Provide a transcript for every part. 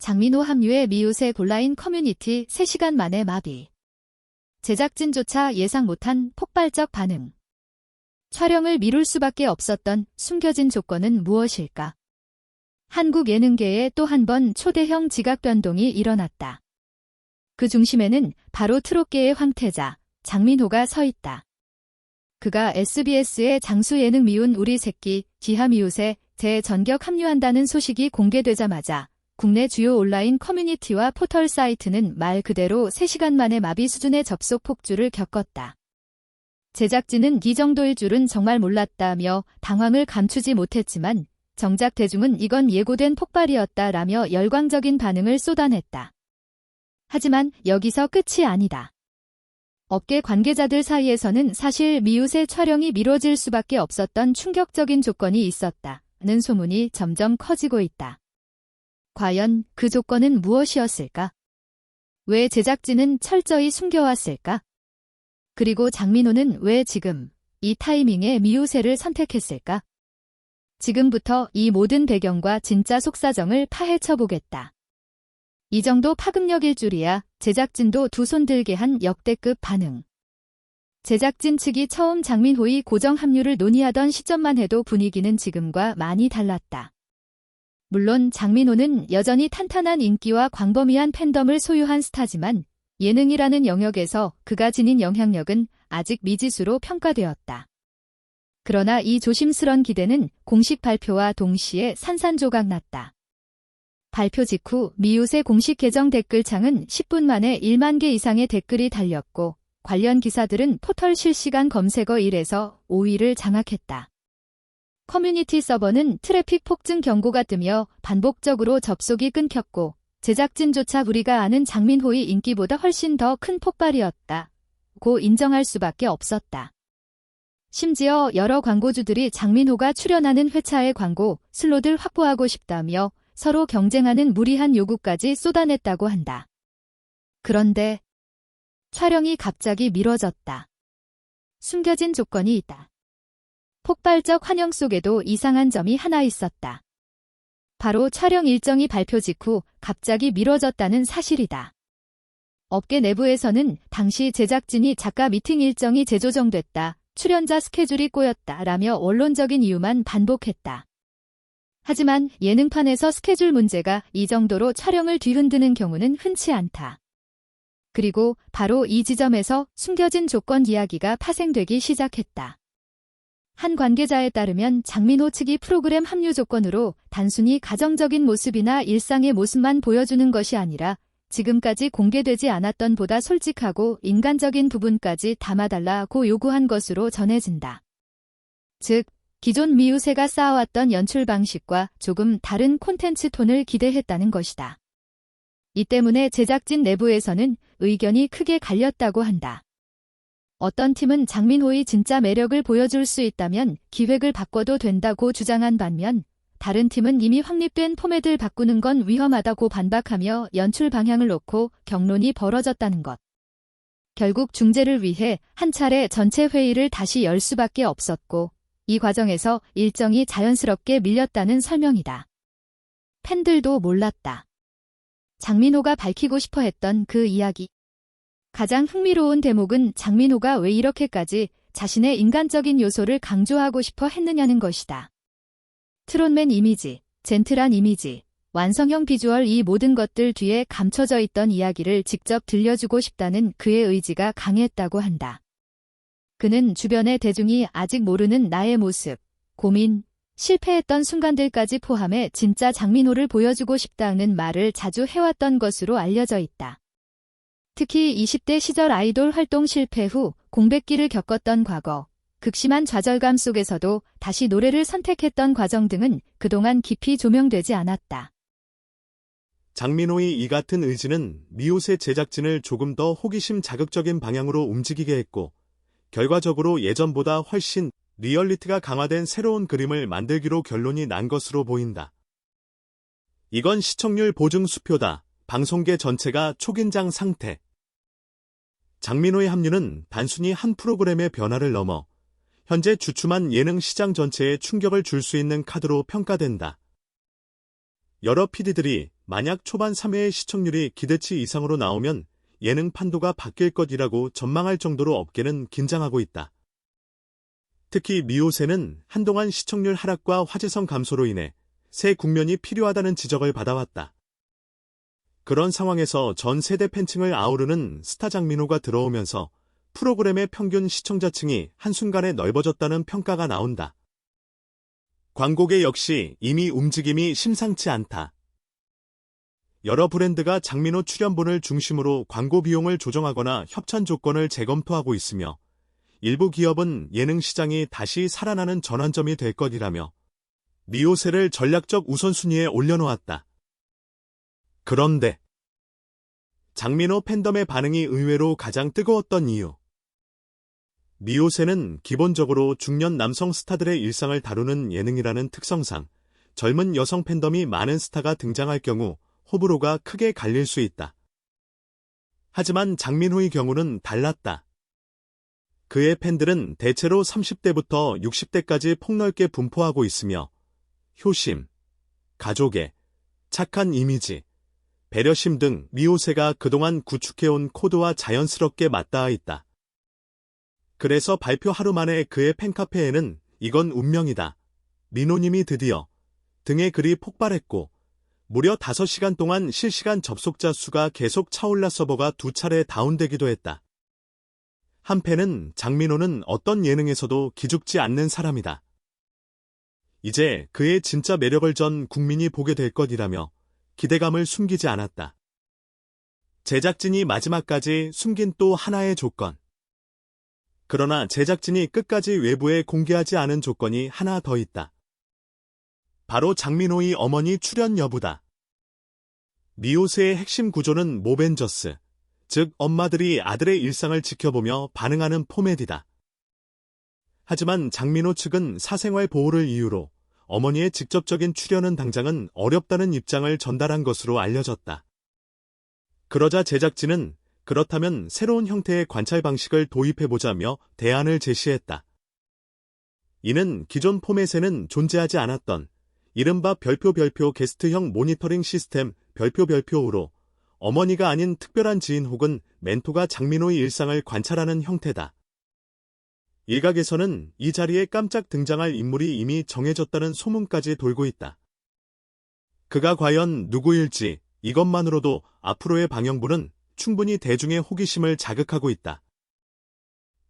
장민호 합류의 미우새 온라인 커뮤니티 3시간 만에 마비. 제작진조차 예상 못한 폭발적 반응. 촬영을 미룰 수밖에 없었던 숨겨진 조건은 무엇일까? 한국 예능계에 또 한 번 초대형 지각 변동이 일어났다. 그 중심에는 바로 트롯계의 황태자, 장민호가 서 있다. 그가 SBS의 장수 예능 미운 우리 새끼, 기하 미우새 재전격 합류한다는 소식이 공개되자마자 국내 주요 온라인 커뮤니티와 포털 사이트는 말 그대로 3시간 만에 마비 수준의 접속 폭주를 겪었다. 제작진은 이 정도일 줄은 정말 몰랐다며 당황을 감추지 못했지만 정작 대중은 이건 예고된 폭발이었다라며 열광적인 반응을 쏟아냈다. 하지만 여기서 끝이 아니다. 업계 관계자들 사이에서는 사실 미우새 촬영이 미뤄질 수밖에 없었던 충격적인 조건이 있었다는 소문이 점점 커지고 있다. 과연 그 조건은 무엇이었을까? 왜 제작진은 철저히 숨겨왔을까? 그리고 장민호는 왜 지금 이 타이밍에 미우새를 선택했을까? 지금부터 이 모든 배경과 진짜 속사정을 파헤쳐보겠다. 이 정도 파급력일 줄이야. 제작진도 두 손 들게 한 역대급 반응. 제작진 측이 처음 장민호의 고정 합류를 논의하던 시점만 해도 분위기는 지금과 많이 달랐다. 물론 장민호는 여전히 탄탄한 인기와 광범위한 팬덤을 소유한 스타지만 예능이라는 영역에서 그가 지닌 영향력은 아직 미지수로 평가되었다. 그러나 이 조심스런 기대는 공식 발표와 동시에 산산조각 났다. 발표 직후 미우새 공식 계정 댓글창은 10분 만에 1만 개 이상의 댓글이 달렸고 관련 기사들은 포털 실시간 검색어 1에서 5위를 장악했다. 커뮤니티 서버는 트래픽 폭증 경고가 뜨며 반복적으로 접속이 끊겼고 제작진조차 우리가 아는 장민호의 인기보다 훨씬 더 큰 폭발이었다고 인정할 수밖에 없었다. 심지어 여러 광고주들이 장민호가 출연하는 회차의 광고 슬롯을 확보하고 싶다며 서로 경쟁하는 무리한 요구까지 쏟아냈다고 한다. 그런데 촬영이 갑자기 미뤄졌다. 숨겨진 조건이 있다. 폭발적 환영 속에도 이상한 점이 하나 있었다. 바로 촬영 일정이 발표 직후 갑자기 미뤄졌다는 사실이다. 업계 내부에서는 당시 제작진이 작가 미팅 일정이 재조정됐다, 출연자 스케줄이 꼬였다라며 원론적인 이유만 반복했다. 하지만 예능판에서 스케줄 문제가 이 정도로 촬영을 뒤흔드는 경우는 흔치 않다. 그리고 바로 이 지점에서 숨겨진 조건 이야기가 파생되기 시작했다. 한 관계자에 따르면 장민호 측이 프로그램 합류 조건으로 단순히 가정적인 모습이나 일상의 모습만 보여주는 것이 아니라 지금까지 공개되지 않았던 보다 솔직하고 인간적인 부분까지 담아달라고 요구한 것으로 전해진다. 즉, 기존 미우새가 쌓아왔던 연출 방식과 조금 다른 콘텐츠 톤을 기대했다는 것이다. 이 때문에 제작진 내부에서는 의견이 크게 갈렸다고 한다. 어떤 팀은 장민호의 진짜 매력을 보여줄 수 있다면 기획을 바꿔도 된다고 주장한 반면 다른 팀은 이미 확립된 포맷을 바꾸는 건 위험하다고 반박하며 연출 방향을 놓고 격론이 벌어졌다는 것. 결국 중재를 위해 한 차례 전체 회의를 다시 열 수밖에 없었고 이 과정에서 일정이 자연스럽게 밀렸다는 설명이다. 팬들도 몰랐다. 장민호가 밝히고 싶어 했던 그 이야기. 가장 흥미로운 대목은 장민호가 왜 이렇게까지 자신의 인간적인 요소를 강조하고 싶어 했느냐는 것이다. 트롯맨 이미지, 젠틀한 이미지, 완성형 비주얼 이 모든 것들 뒤에 감춰져 있던 이야기를 직접 들려주고 싶다는 그의 의지가 강했다고 한다. 그는 주변의 대중이 아직 모르는 나의 모습, 고민, 실패했던 순간들까지 포함해 진짜 장민호를 보여주고 싶다는 말을 자주 해왔던 것으로 알려져 있다. 특히 20대 시절 아이돌 활동 실패 후 공백기를 겪었던 과거, 극심한 좌절감 속에서도 다시 노래를 선택했던 과정 등은 그동안 깊이 조명되지 않았다. 장민호의 이 같은 의지는 미우새 제작진을 조금 더 호기심 자극적인 방향으로 움직이게 했고 결과적으로 예전보다 훨씬 리얼리티가 강화된 새로운 그림을 만들기로 결론이 난 것으로 보인다. 이건 시청률 보증 수표다. 방송계 전체가 초긴장 상태. 장민호의 합류는 단순히 한 프로그램의 변화를 넘어 현재 주춤한 예능 시장 전체에 충격을 줄 수 있는 카드로 평가된다. 여러 PD들이 만약 초반 3회의 시청률이 기대치 이상으로 나오면 예능 판도가 바뀔 것이라고 전망할 정도로 업계는 긴장하고 있다. 특히 미오새는 한동안 시청률 하락과 화제성 감소로 인해 새 국면이 필요하다는 지적을 받아왔다. 그런 상황에서 전 세대 팬층을 아우르는 스타 장민호가 들어오면서 프로그램의 평균 시청자층이 한순간에 넓어졌다는 평가가 나온다. 광고계 역시 이미 움직임이 심상치 않다. 여러 브랜드가 장민호 출연분을 중심으로 광고 비용을 조정하거나 협찬 조건을 재검토하고 있으며 일부 기업은 예능 시장이 다시 살아나는 전환점이 될 것이라며 미오새를 전략적 우선순위에 올려놓았다. 그런데 장민호 팬덤의 반응이 의외로 가장 뜨거웠던 이유. 미오새는 기본적으로 중년 남성 스타들의 일상을 다루는 예능이라는 특성상 젊은 여성 팬덤이 많은 스타가 등장할 경우 호불호가 크게 갈릴 수 있다. 하지만 장민호의 경우는 달랐다. 그의 팬들은 대체로 30대부터 60대까지 폭넓게 분포하고 있으며 효심, 가족애, 착한 이미지, 배려심 등 미오새가 그동안 구축해온 코드와 자연스럽게 맞닿아 있다. 그래서 발표 하루 만에 그의 팬카페에는 이건 운명이다. 민호님이 드디어 등의 글이 폭발했고 무려 5시간 동안 실시간 접속자 수가 계속 차올라 서버가 2차례 다운되기도 했다. 한 팬은 장민호는 어떤 예능에서도 기죽지 않는 사람이다. 이제 그의 진짜 매력을 전 국민이 보게 될 것이라며 기대감을 숨기지 않았다. 제작진이 마지막까지 숨긴 또 하나의 조건. 그러나 제작진이 끝까지 외부에 공개하지 않은 조건이 하나 더 있다. 바로 장민호의 어머니 출연 여부다. 미오새의 핵심 구조는 모벤저스, 즉 엄마들이 아들의 일상을 지켜보며 반응하는 포맷이다. 하지만 장민호 측은 사생활 보호를 이유로 어머니의 직접적인 출연은 당장은 어렵다는 입장을 전달한 것으로 알려졌다. 그러자 제작진은 그렇다면 새로운 형태의 관찰 방식을 도입해보자며 대안을 제시했다. 이는 기존 포맷에는 존재하지 않았던 이른바 별표 게스트형 모니터링 시스템 별표로 어머니가 아닌 특별한 지인 혹은 멘토가 장민호의 일상을 관찰하는 형태다. 일각에서는 이 자리에 깜짝 등장할 인물이 이미 정해졌다는 소문까지 돌고 있다. 그가 과연 누구일지 이것만으로도 앞으로의 방영부는 충분히 대중의 호기심을 자극하고 있다.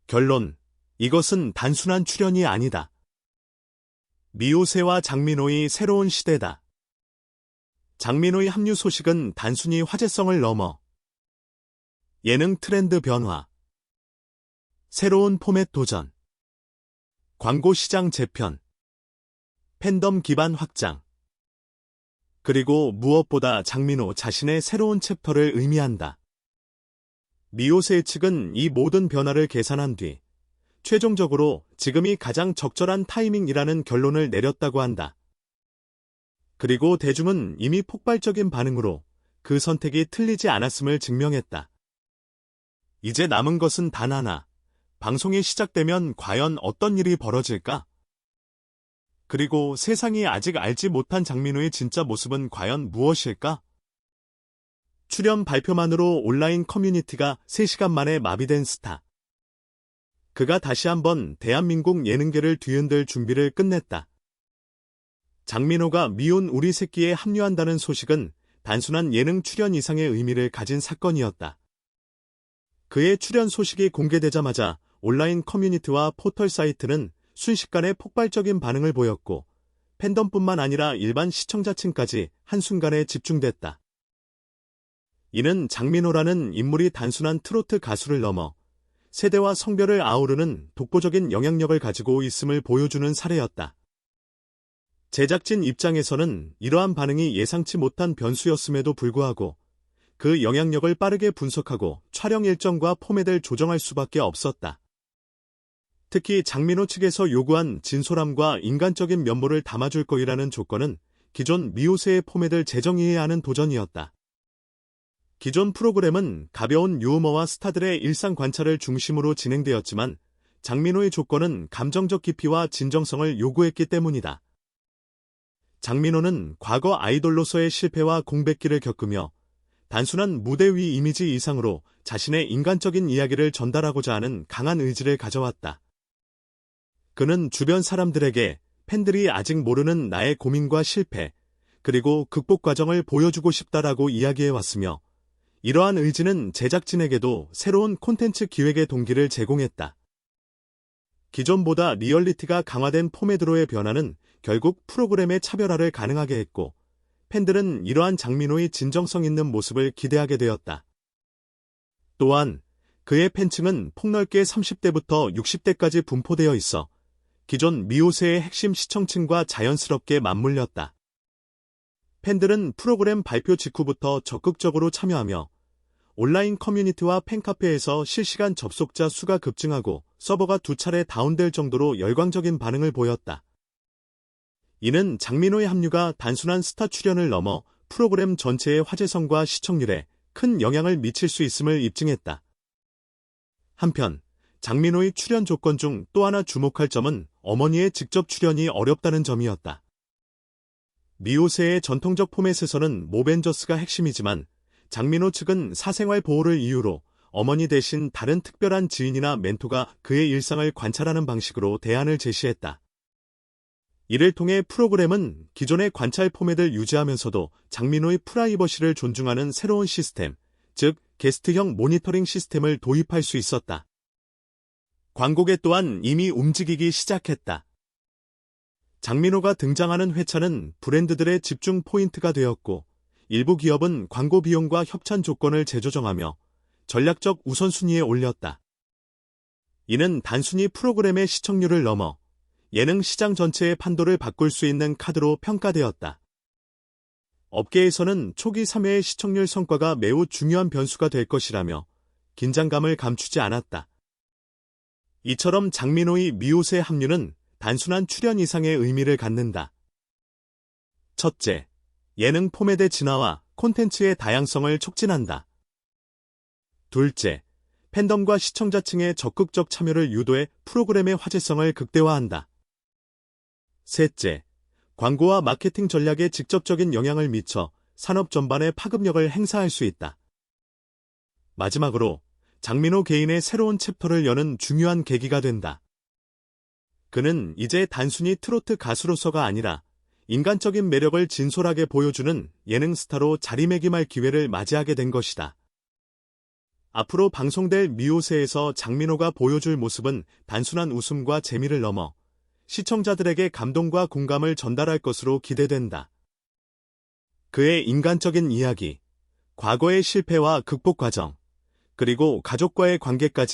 결론, 이것은 단순한 출연이 아니다. 미오새와 장민호의 새로운 시대다. 장민호의 합류 소식은 단순히 화제성을 넘어 예능 트렌드 변화, 새로운 포맷 도전, 광고 시장 재편, 팬덤 기반 확장, 그리고 무엇보다 장민호 자신의 새로운 챕터를 의미한다. 미오새 측은 이 모든 변화를 계산한 뒤 최종적으로 지금이 가장 적절한 타이밍이라는 결론을 내렸다고 한다. 그리고 대중은 이미 폭발적인 반응으로 그 선택이 틀리지 않았음을 증명했다. 이제 남은 것은 단 하나. 방송이 시작되면 과연 어떤 일이 벌어질까? 그리고 세상이 아직 알지 못한 장민호의 진짜 모습은 과연 무엇일까? 출연 발표만으로 온라인 커뮤니티가 3시간 만에 마비된 스타. 그가 다시 한번 대한민국 예능계를 뒤흔들 준비를 끝냈다. 장민호가 미혼 우리 새끼에 합류한다는 소식은 단순한 예능 출연 이상의 의미를 가진 사건이었다. 그의 출연 소식이 공개되자마자 온라인 커뮤니티와 포털 사이트는 순식간에 폭발적인 반응을 보였고 팬덤뿐만 아니라 일반 시청자층까지 한순간에 집중됐다. 이는 장민호라는 인물이 단순한 트로트 가수를 넘어 세대와 성별을 아우르는 독보적인 영향력을 가지고 있음을 보여주는 사례였다. 제작진 입장에서는 이러한 반응이 예상치 못한 변수였음에도 불구하고 그 영향력을 빠르게 분석하고 촬영 일정과 포맷을 조정할 수밖에 없었다. 특히 장민호 측에서 요구한 진솔함과 인간적인 면모를 담아줄 거이라는 조건은 기존 미오새의 포맷을 재정의해야 하는 도전이었다. 기존 프로그램은 가벼운 유머와 스타들의 일상 관찰을 중심으로 진행되었지만 장민호의 조건은 감정적 깊이와 진정성을 요구했기 때문이다. 장민호는 과거 아이돌로서의 실패와 공백기를 겪으며 단순한 무대 위 이미지 이상으로 자신의 인간적인 이야기를 전달하고자 하는 강한 의지를 가져왔다. 그는 주변 사람들에게 팬들이 아직 모르는 나의 고민과 실패, 그리고 극복 과정을 보여주고 싶다라고 이야기해왔으며, 이러한 의지는 제작진에게도 새로운 콘텐츠 기획의 동기를 제공했다. 기존보다 리얼리티가 강화된 포맷으로의 변화는 결국 프로그램의 차별화를 가능하게 했고, 팬들은 이러한 장민호의 진정성 있는 모습을 기대하게 되었다. 또한 그의 팬층은 폭넓게 30대부터 60대까지 분포되어 있어 기존 미오세의 핵심 시청층과 자연스럽게 맞물렸다. 팬들은 프로그램 발표 직후부터 적극적으로 참여하며 온라인 커뮤니티와 팬카페에서 실시간 접속자 수가 급증하고 서버가 2차례 다운될 정도로 열광적인 반응을 보였다. 이는 장민호의 합류가 단순한 스타 출연을 넘어 프로그램 전체의 화제성과 시청률에 큰 영향을 미칠 수 있음을 입증했다. 한편 장민호의 출연 조건 중 또 하나 주목할 점은 어머니의 직접 출연이 어렵다는 점이었다. 미오세의 전통적 포맷에서는 모벤저스가 핵심이지만 장민호 측은 사생활 보호를 이유로 어머니 대신 다른 특별한 지인이나 멘토가 그의 일상을 관찰하는 방식으로 대안을 제시했다. 이를 통해 프로그램은 기존의 관찰 포맷을 유지하면서도 장민호의 프라이버시를 존중하는 새로운 시스템, 즉 게스트형 모니터링 시스템을 도입할 수 있었다. 광고계 또한 이미 움직이기 시작했다. 장민호가 등장하는 회차는 브랜드들의 집중 포인트가 되었고, 일부 기업은 광고 비용과 협찬 조건을 재조정하며 전략적 우선순위에 올렸다. 이는 단순히 프로그램의 시청률을 넘어 예능 시장 전체의 판도를 바꿀 수 있는 카드로 평가되었다. 업계에서는 초기 3회의 시청률 성과가 매우 중요한 변수가 될 것이라며 긴장감을 감추지 않았다. 이처럼 장민호의 미오세 합류는 단순한 출연 이상의 의미를 갖는다. 첫째, 예능 포맷의 진화와 콘텐츠의 다양성을 촉진한다. 둘째, 팬덤과 시청자층의 적극적 참여를 유도해 프로그램의 화제성을 극대화한다. 셋째, 광고와 마케팅 전략에 직접적인 영향을 미쳐 산업 전반에 파급력을 행사할 수 있다. 마지막으로 장민호 개인의 새로운 챕터를 여는 중요한 계기가 된다. 그는 이제 단순히 트로트 가수로서가 아니라 인간적인 매력을 진솔하게 보여주는 예능 스타로 자리매김할 기회를 맞이하게 된 것이다. 앞으로 방송될 미오세에서 장민호가 보여줄 모습은 단순한 웃음과 재미를 넘어 시청자들에게 감동과 공감을 전달할 것으로 기대된다. 그의 인간적인 이야기, 과거의 실패와 극복 과정, 그리고 가족과의 관계까지